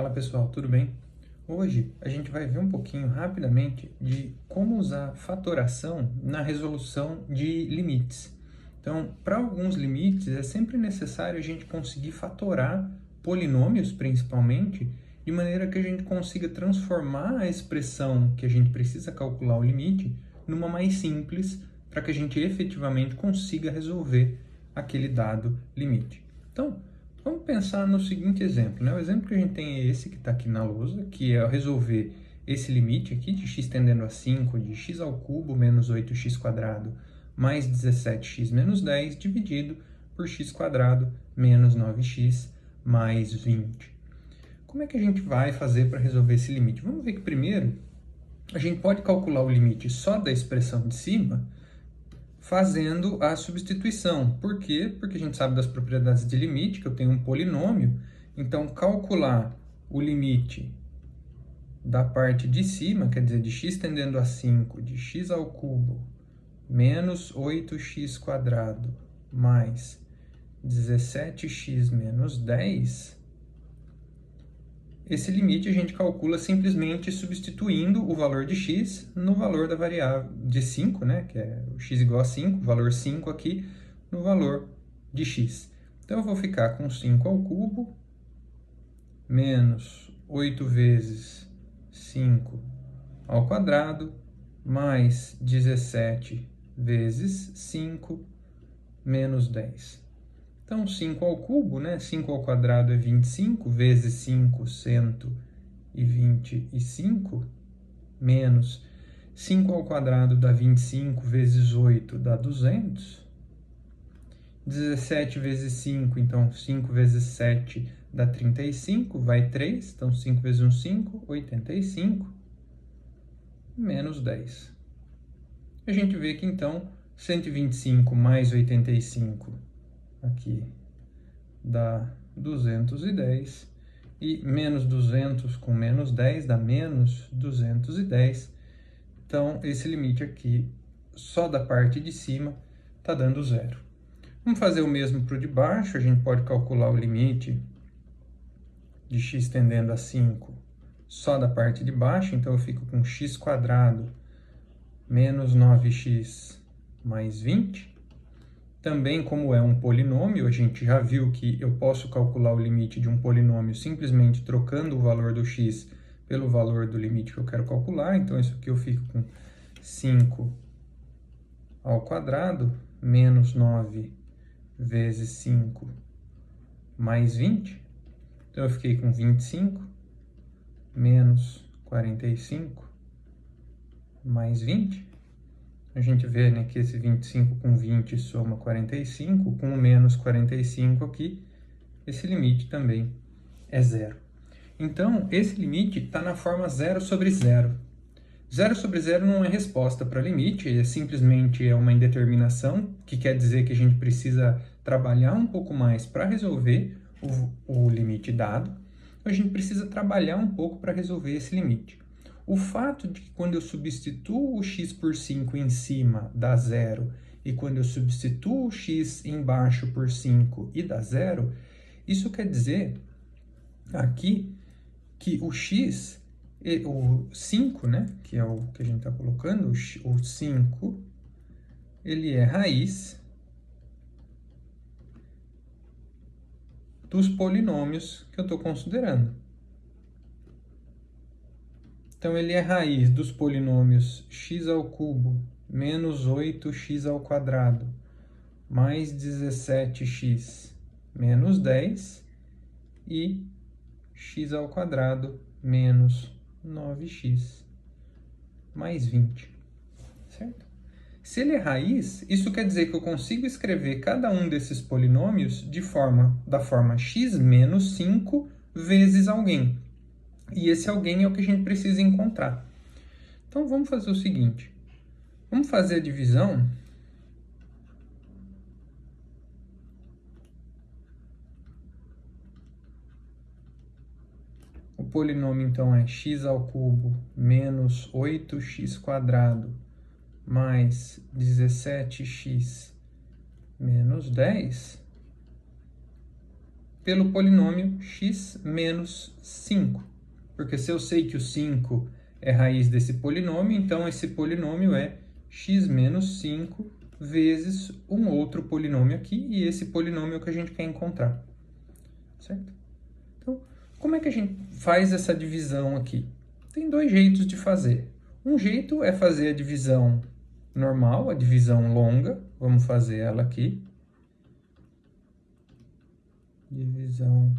Fala pessoal, tudo bem? Hoje a gente vai ver um pouquinho rapidamente de como usar fatoração na resolução de limites. Então, para alguns limites é sempre necessário a gente conseguir fatorar polinômios, principalmente, de maneira que a gente consiga transformar a expressão que a gente precisa calcular o limite numa mais simples, para que a gente efetivamente consiga resolver aquele dado limite. Então, vamos pensar no seguinte exemplo, né? O exemplo que a gente tem é esse que está aqui na lousa, que é resolver esse limite aqui de x tendendo a 5 de x ao cubo menos 8x² mais 17x menos 10 dividido por x² menos 9x mais 20. Como é que a gente vai fazer para resolver esse limite? Vamos ver que primeiro a gente pode calcular o limite só da expressão de cima, fazendo a substituição. Por quê? Porque a gente sabe das propriedades de limite, que eu tenho um polinômio, então calcular o limite da parte de cima, quer dizer, de x tendendo a 5, de x ao cubo, menos 8x² mais 17x menos 10, esse limite a gente calcula simplesmente substituindo o valor de x no valor da variável de 5, né, que é o x igual a 5, o valor 5 aqui, no valor de x. Então, eu vou ficar com 5 ao cubo, menos 8 vezes 5 ao quadrado, mais 17 vezes 5, menos 10. Então, 5 ao cubo, né? 5 ao quadrado é 25, vezes 5, 125, menos 5 ao quadrado dá 25, vezes 8 dá 200. 17 vezes 5, então 5 vezes 7 dá 35, vai 3, então 5 vezes 1, 5, 85, menos 10. A gente vê que, então, 125 mais 85 aqui dá 210, e menos 200 com menos 10 dá menos 210. Então, esse limite aqui, só da parte de cima, está dando zero. Vamos fazer o mesmo para o de baixo. A gente pode calcular o limite de x tendendo a 5 só da parte de baixo. Então, eu fico com x² menos 9x mais 20. Também, como é um polinômio, a gente já viu que eu posso calcular o limite de um polinômio simplesmente trocando o valor do x pelo valor do limite que eu quero calcular. Então, isso aqui eu fico com 5 ao quadrado menos 9 vezes 5 mais 20. Então, eu fiquei com 25 menos 45 mais 20. A gente vê, né, que esse 25 com 20 soma 45, com o menos 45 aqui, esse limite também é zero. Então, esse limite está na forma 0 sobre 0. 0 sobre 0 não é resposta para limite, é simplesmente uma indeterminação, que quer dizer que a gente precisa trabalhar um pouco mais para resolver o limite dado. A gente precisa trabalhar um pouco para resolver esse limite. O fato de que quando eu substituo o x por 5 em cima dá zero, e quando eu substituo o x embaixo por 5 e dá zero, isso quer dizer aqui que o x, o 5, né, que é o que a gente está colocando, o 5, ele é raiz dos polinômios que eu estou considerando. Então, ele é raiz dos polinômios x ao cubo menos 8x ao quadrado mais 17x menos 10 e x ao quadrado menos 9x mais 20, certo? Se ele é raiz, isso quer dizer que eu consigo escrever cada um desses polinômios da forma x menos 5 vezes alguém. E esse alguém é o que a gente precisa encontrar. Então, vamos fazer o seguinte. Vamos fazer a divisão. O polinômio, então, é x ao cubo menos 8x² mais 17x menos 10. pelo polinômio x menos 5. Porque se eu sei que o 5 é raiz desse polinômio, então esse polinômio é x menos 5 vezes um outro polinômio aqui, e esse polinômio é o que a gente quer encontrar. Certo? Então, como é que a gente faz essa divisão aqui? Tem dois jeitos de fazer. Um jeito é fazer a divisão normal, a divisão longa. Vamos fazer ela aqui. Divisão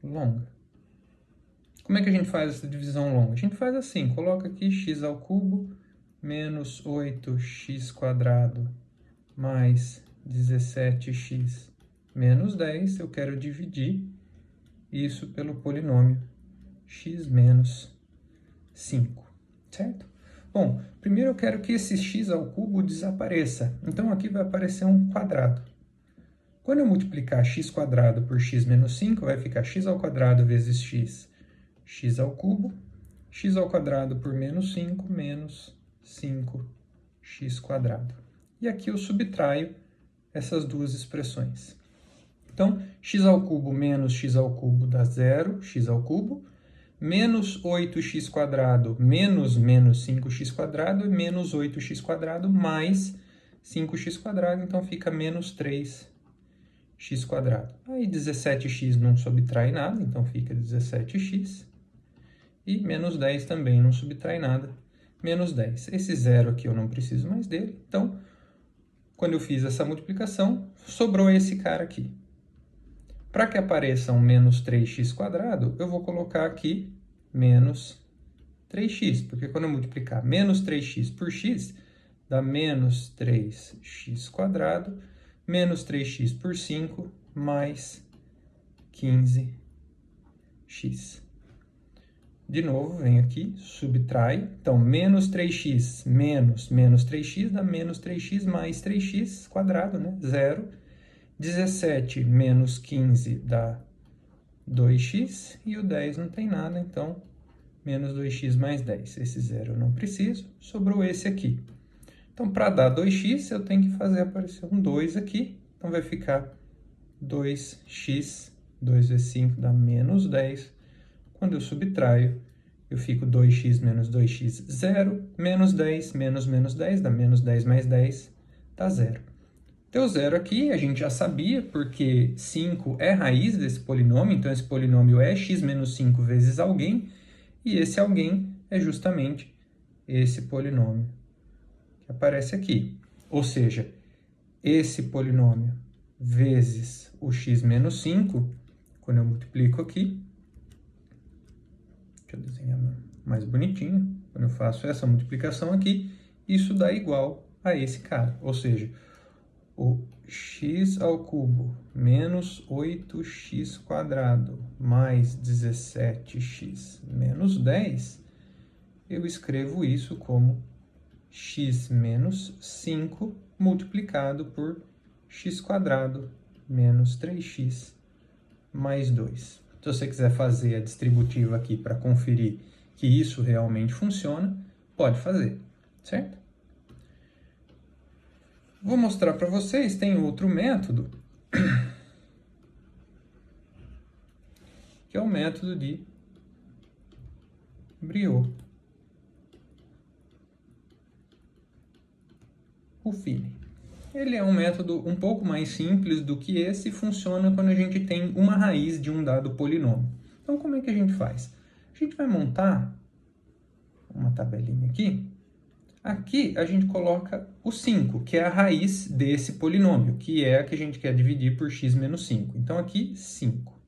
longa. Como é que a gente faz essa divisão longa? A gente faz assim, coloca aqui x ao cubo menos 8x² mais 17x menos 10. Eu quero dividir isso pelo polinômio x menos 5, certo? Bom, primeiro eu quero que esse x ao cubo desapareça. Então aqui vai aparecer um quadrado. Quando eu multiplicar x² por x menos 5, vai ficar x² vezes x ao cubo, x² por menos 5 menos 5x². E aqui eu subtraio essas duas expressões. Então, x ao cubo menos x ao cubo dá 0, x ao cubo, menos 8x² menos 5x² é menos 8x² mais 5x², então fica menos 3x². Aí 17x não subtrai nada, então fica 17x. E menos 10 também não subtrai nada, menos 10. Esse zero aqui eu não preciso mais dele, então, quando eu fiz essa multiplicação, sobrou esse cara aqui. Para que apareça um menos 3x², eu vou colocar aqui menos 3x, porque quando eu multiplicar menos 3x por x, dá menos 3x², menos 3x por 5, mais 15x. De novo, venho aqui, subtrai. Então, menos 3x menos 3x dá menos 3x mais 3x², né? 0. 17 menos 15 dá 2x. E o 10 não tem nada, então, menos 2x mais 10. Esse 0 eu não preciso. Sobrou esse aqui. Então, para dar 2x, eu tenho que fazer aparecer um 2 aqui. Então, vai ficar 2x. 2 vezes 5 dá menos 10. Quando eu subtraio, eu fico 2x menos 2x, 0, menos 10, menos 10, dá menos 10 mais 10, dá 0. Então, o 0 aqui a gente já sabia, porque 5 é raiz desse polinômio, então esse polinômio é x menos 5 vezes alguém, e esse alguém é justamente esse polinômio que aparece aqui. Ou seja, esse polinômio vezes o x menos 5, quando eu multiplico aqui, deixa eu desenhar mais bonitinho. Quando eu faço essa multiplicação aqui, isso dá igual a esse cara. Ou seja, o x ao cubo menos 8x² mais 17x menos 10, eu escrevo isso como x menos 5 multiplicado por x² menos 3x mais 2. Se você quiser fazer a distributiva aqui para conferir que isso realmente funciona, pode fazer, certo? Vou mostrar para vocês, tem outro método, que é o método de Briot-Ruffini. Ele é um método um pouco mais simples do que esse e funciona quando a gente tem uma raiz de um dado polinômio. Então, como é que a gente faz? A gente vai montar uma tabelinha aqui. Aqui a gente coloca o 5, que é a raiz desse polinômio, que é a que a gente quer dividir por x menos 5. Então, aqui, 5.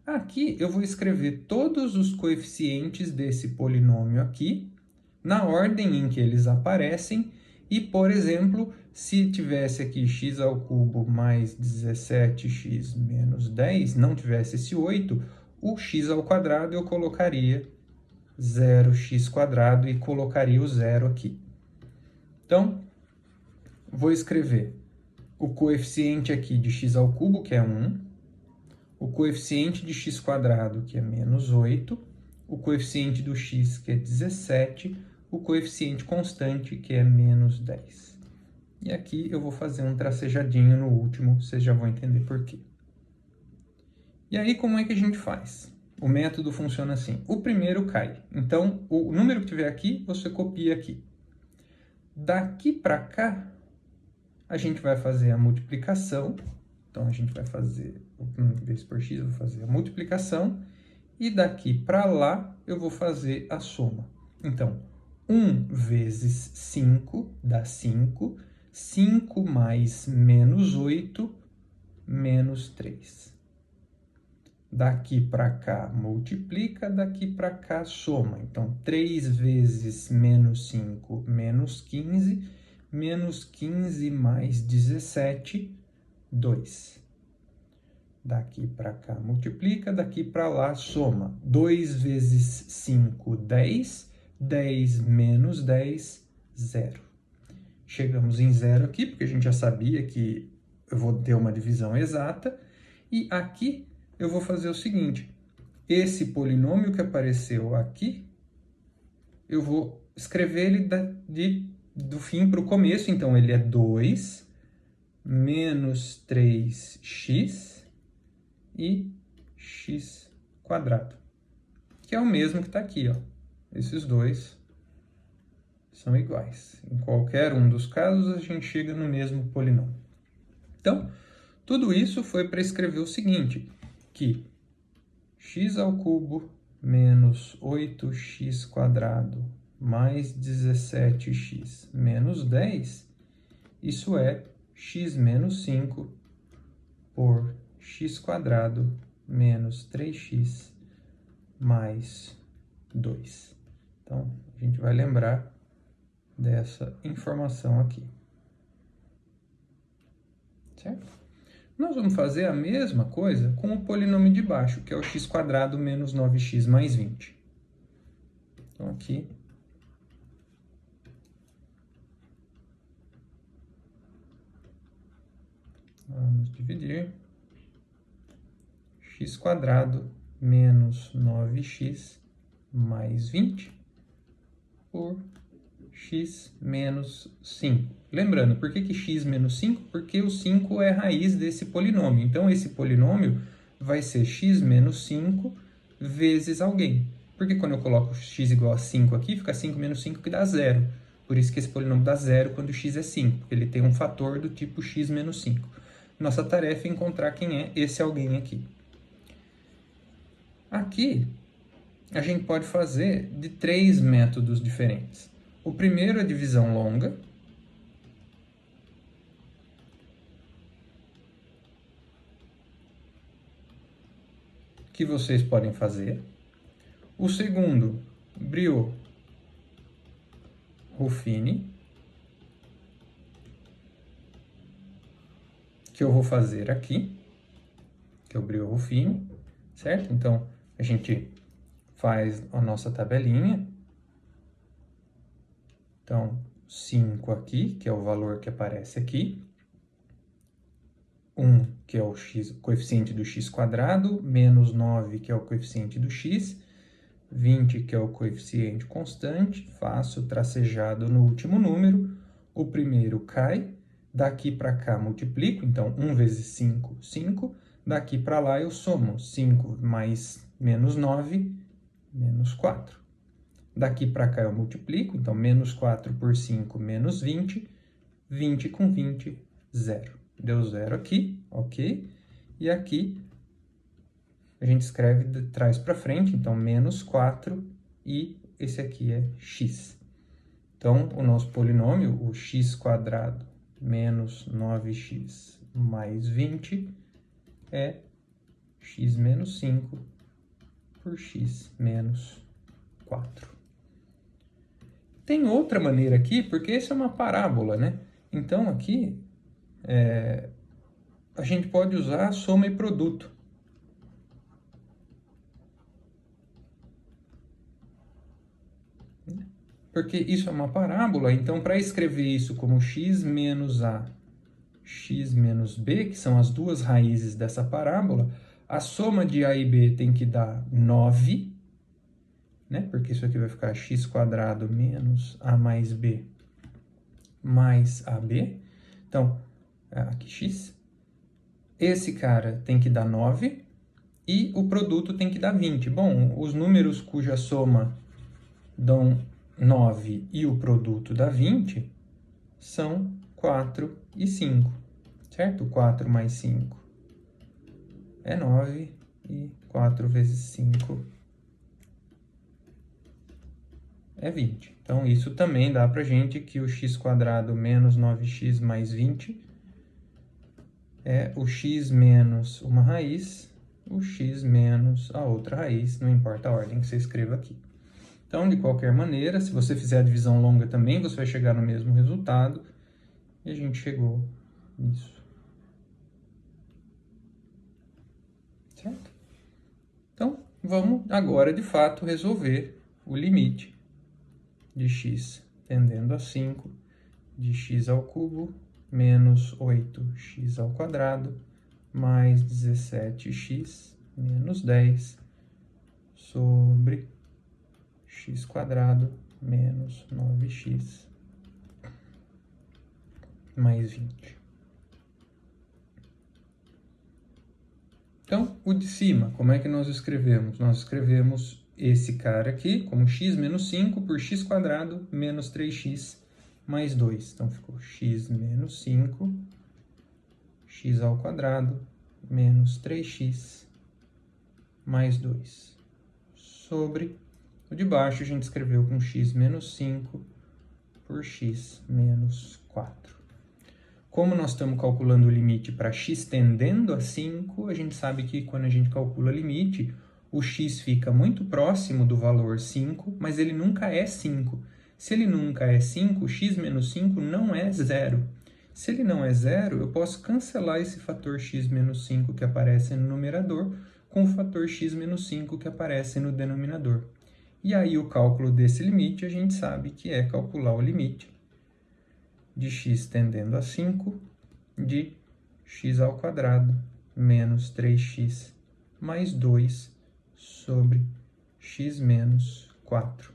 Aqui eu vou escrever todos os coeficientes desse polinômio aqui, na ordem em que eles aparecem. E, por exemplo, se tivesse aqui x ao cubo mais 17x menos 10, não tivesse esse 8, o x ao quadrado eu colocaria 0x² e colocaria o 0 aqui. Então, vou escrever o coeficiente aqui de x ao cubo, que é 1, o coeficiente de x², que é menos 8, o coeficiente do x, que é 17, o coeficiente constante, que é menos 10. E aqui eu vou fazer um tracejadinho no último, vocês já vão entender por quê. E aí, como é que a gente faz? O método funciona assim. O primeiro cai. Então, o número que tiver aqui, você copia aqui. Daqui para cá, a gente vai fazer a multiplicação. Então, a gente vai fazer, vezes por x, eu vou fazer a multiplicação. E daqui para lá, eu vou fazer a soma. Então, 1 vezes 5 dá 5. 5 mais menos 8, menos 3. Daqui para cá multiplica, daqui para cá soma. Então, 3 vezes menos 5, menos 15. Menos 15 mais 17, 2. Daqui para cá multiplica, daqui para lá soma. 2 vezes 5, 10. 10 menos 10, 0. Chegamos em 0 aqui, porque a gente já sabia que eu vou ter uma divisão exata. E aqui eu vou fazer o seguinte. Esse polinômio que apareceu aqui, eu vou escrever ele do fim para o começo. Então, ele é 2 menos 3x e x quadrado, que é o mesmo que está aqui, ó. Esses dois são iguais. Em qualquer um dos casos, a gente chega no mesmo polinômio. Então, tudo isso foi para escrever o seguinte, que x ao cubo menos 8x quadrado mais 17x menos 10, isso é x menos 5 por x quadrado menos 3x mais 2. Então, a gente vai lembrar dessa informação aqui. Certo? Nós vamos fazer a mesma coisa com o polinômio de baixo, que é o x quadrado menos 9x mais 20. Então, aqui vamos dividir x quadrado menos 9x mais 20 por x menos 5. Lembrando, por que x menos 5? Porque o 5 é a raiz desse polinômio. Então, esse polinômio vai ser x menos 5 vezes alguém. Porque quando eu coloco x igual a 5 aqui, fica 5 menos 5 que dá 0. Por isso que esse polinômio dá 0 quando x é 5, porque ele tem um fator do tipo x menos 5. Nossa tarefa é encontrar quem é esse alguém aqui. Aqui, a gente pode fazer de 3 métodos diferentes. O primeiro é divisão longa. Que vocês podem fazer. O segundo, Briot-Ruffini, que eu vou fazer aqui, que é o Briot-Ruffini, certo? Então, a gente faz a nossa tabelinha. Então, 5 aqui, que é o valor que aparece aqui. 1, que é o coeficiente do x quadrado, menos 9, que é o coeficiente do x, 20, que é o coeficiente constante, faço tracejado no último número, o primeiro cai, daqui para cá multiplico, então 1 vezes 5, 5, daqui para lá eu somo 5 mais menos 9, menos 4. Daqui para cá eu multiplico, então menos 4 por 5, menos 20, 20 com 20, 0. Deu 0 aqui, ok? E aqui a gente escreve de trás para frente, então menos 4 e esse aqui é x. Então, o nosso polinômio, o x quadrado menos 9x mais 20 é x menos 5 por x menos 4. Tem outra maneira aqui, porque essa é uma parábola, né? Então, aqui, a gente pode usar soma e produto. Porque isso é uma parábola, então, para escrever isso como x menos a, x menos b, que são as duas raízes dessa parábola, a soma de a e b tem que dar 9, né? Porque isso aqui vai ficar x quadrado menos a mais b mais ab. Então, aqui x. Esse cara tem que dar 9 e o produto tem que dar 20. Bom, os números cuja soma dão 9 e o produto dá 20 são 4 e 5, certo? 4 mais 5 é 9 e 4 vezes 5 é 20. Então, isso também dá pra gente que o x² menos 9x mais 20 é o x menos uma raiz, o x menos a outra raiz, não importa a ordem que você escreva aqui. Então, de qualquer maneira, se você fizer a divisão longa também, você vai chegar no mesmo resultado. E a gente chegou nisso. Certo? Então, vamos agora, de fato, resolver o limite de x tendendo a 5 de x ao cubo menos 8x² mais 17x menos 10 sobre x² menos 9x mais 20. Então, o de cima, como é que nós escrevemos? Nós escrevemos esse cara aqui como x menos 5 por x² menos 3x mais 2. Então, ficou x menos 5, x² menos 3x mais 2. Sobre o de baixo, a gente escreveu com x menos 5 por x menos 4. Como nós estamos calculando o limite para x tendendo a 5, a gente sabe que quando a gente calcula limite, o x fica muito próximo do valor 5, mas ele nunca é 5. Se ele nunca é 5, x menos 5 não é 0. Se ele não é 0, eu posso cancelar esse fator x menos 5 que aparece no numerador com o fator x menos 5 que aparece no denominador. E aí o cálculo desse limite a gente sabe que é calcular o limite de x tendendo a 5 de x² menos 3x mais 2 sobre x menos 4.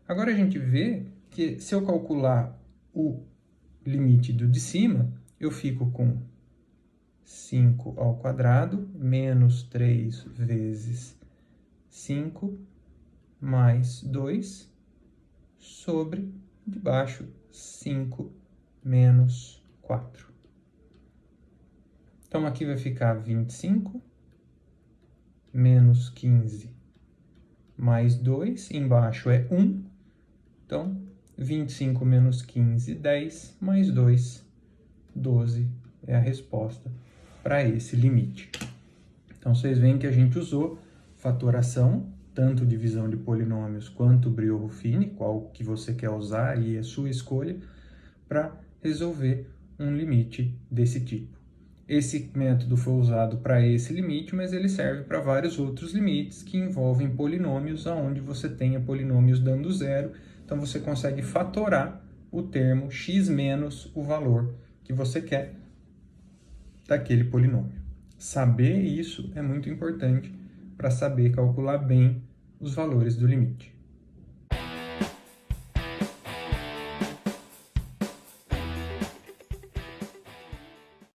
Agora a gente vê que se eu calcular o limite do de cima, eu fico com 5² menos 3 vezes 5 mais 2 sobre de baixo 5 menos 4. Então, aqui vai ficar 25 menos 15 mais 2, embaixo é 1. Então, 25 menos 15, 10, mais 2, 12 é a resposta para esse limite. Então, vocês veem que a gente usou fatoração, tanto divisão de polinômios quanto Brio-Ruffini, qual que você quer usar e é sua escolha, para resolver um limite desse tipo. Esse método foi usado para esse limite, mas ele serve para vários outros limites que envolvem polinômios, onde você tenha polinômios dando zero, então você consegue fatorar o termo x menos o valor que você quer daquele polinômio. Saber isso é muito importante para saber calcular bem os valores do limite.